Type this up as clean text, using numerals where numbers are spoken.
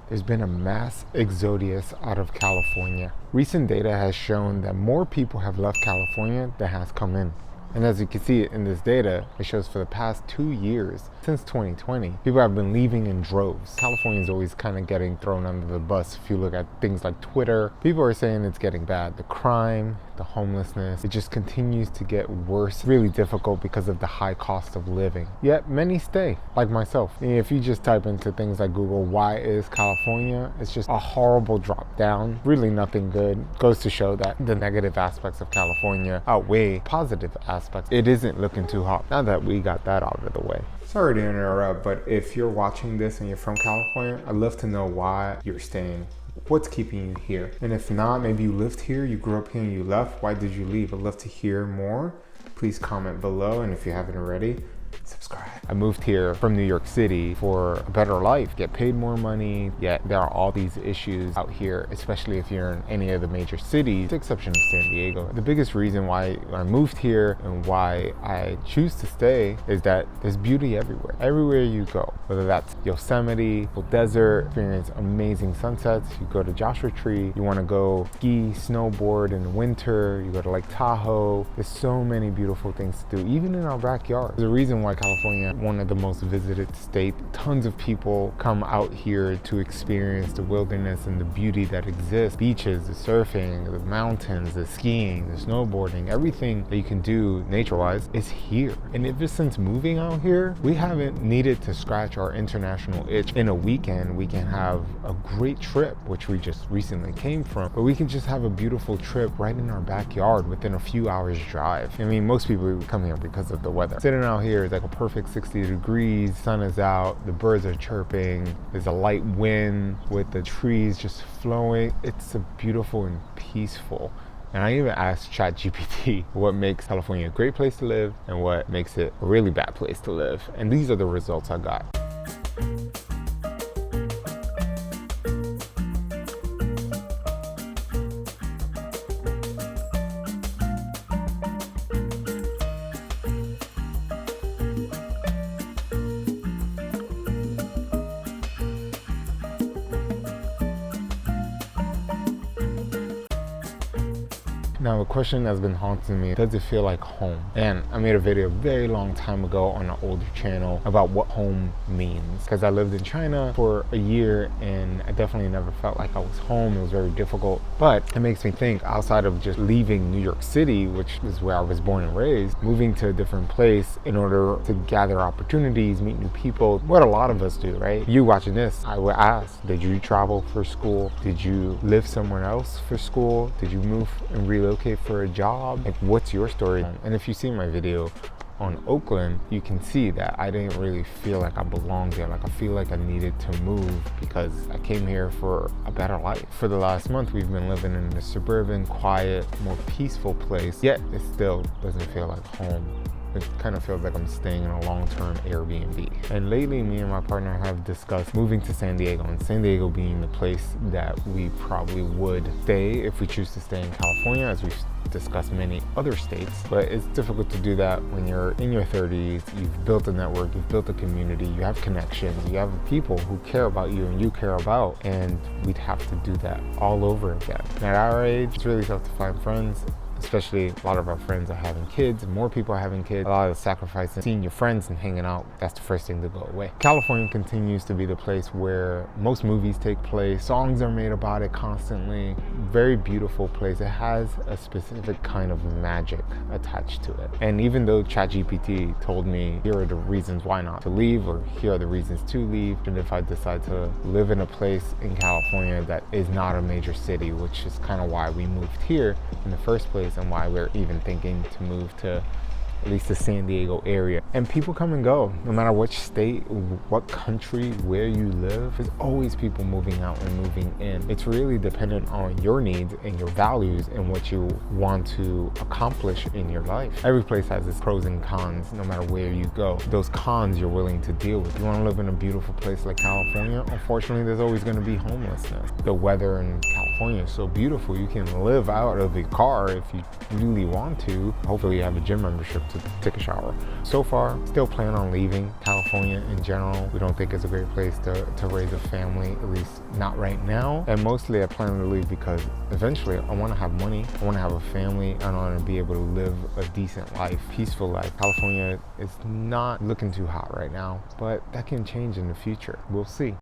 there's been a mass exodus out of California. Recent data has shown that more people have left California than has come in. And as you can see in this data, it shows for the past 2 years, since 2020, people have been leaving in droves. California is always kind of getting thrown under the bus. If you look at things like Twitter, people are saying it's getting bad. The crime, the homelessness, it just continues to get worse, really difficult because of the high cost of living. Yet many stay, like myself. If you just type into things like Google, why is California? It's just a horrible drop down, really nothing good. Goes to show that the negative aspects of California outweigh positive aspects. It isn't looking too hot. Now that we got that out of the way. Sorry to interrupt, but if you're watching this and you're from California, I'd love to know why you're staying. What's keeping you here? And if not, maybe you lived here, you grew up here and you left. Why did you leave? I'd love to hear more. Please comment below, and if you haven't already, subscribe. I moved here from New York City for a better life, get paid more money, yet there are all these issues out here, especially if you're in any of the major cities, with the exception of San Diego. The biggest reason why I moved here and why I choose to stay is that there's beauty everywhere. Everywhere you go, whether that's Yosemite, the desert, experience amazing sunsets, you go to Joshua Tree, you want to go ski, snowboard in the winter, you go to Lake Tahoe. There's so many beautiful things to do, even in our backyard. There's a reason why California, one of the most visited states. Tons of people come out here to experience the wilderness and the beauty that exists. Beaches, the surfing, the mountains, the skiing, the snowboarding, everything that you can do nature-wise is here. And ever since moving out here, we haven't needed to scratch our international itch. In a weekend, we can have a great trip, which we just recently came from, but we can just have a beautiful trip right in our backyard within a few hours drive. I mean, most people come here because of the weather. Sitting out here is like a perfect 60 degrees, sun is out, the birds are chirping, there's a light wind with the trees just flowing. It's a beautiful and peaceful. And I even asked ChatGPT what makes California a great place to live and what makes it a really bad place to live. And these are the results I got. Now, a question that's been haunting me, does it feel like home? And I made a video a very long time ago on an older channel about what home means. Because I lived in China for a year and I definitely never felt like I was home. It was very difficult. But it makes me think, outside of just leaving New York City, which is where I was born and raised, moving to a different place in order to gather opportunities, meet new people, what a lot of us do, right? You watching this, I would ask, did you travel for school? Did you live somewhere else for school? Did you move and relocate for a job? Like, what's your story? And if you see my video on Oakland, you can see that I didn't really feel like I belonged there. Like, I feel like I needed to move because I came here for a better life. For the last month, we've been living in a suburban, quiet, more peaceful place, yet it still doesn't feel like home. It kind of feels like I'm staying in a long-term Airbnb. And lately, me and my partner have discussed moving to San Diego, and San Diego being the place that we probably would stay if we choose to stay in California, as we've discussed many other states. But it's difficult to do that when you're in your 30s, you've built a network, you've built a community, you have connections, you have people who care about you and you care about, and we'd have to do that all over again. At our age, it's really tough to find friends. Especially a lot of our friends are having kids, more people are having kids. A lot of the sacrificing, seeing your friends and hanging out, that's the first thing to go away. California continues to be the place where most movies take place. Songs are made about it constantly. Very beautiful place. It has a specific kind of magic attached to it. And even though ChatGPT told me, here are the reasons why not to leave, or here are the reasons to leave, and if I decide to live in a place in California that is not a major city, which is kind of why we moved here in the first place, and why we're even thinking to move to at least the San Diego area. And people come and go, no matter which state, what country, where you live. There's always people moving out and moving in. It's really dependent on your needs and your values and what you want to accomplish in your life. Every place has its pros and cons, no matter where you go. Those cons you're willing to deal with. You want to live in a beautiful place like California, unfortunately there's always going to be homelessness. The weather in California is so beautiful, you can live out of a car if you really want to. Hopefully you have a gym membership to take a shower. So far, still plan on leaving California in general. We don't think it's a great place to raise a family, at least not right now. And mostly I plan to leave because eventually I want to have money, I want to have a family, and I want to be able to live a decent life, peaceful life. California is not looking too hot right now, but that can change in the future. We'll see.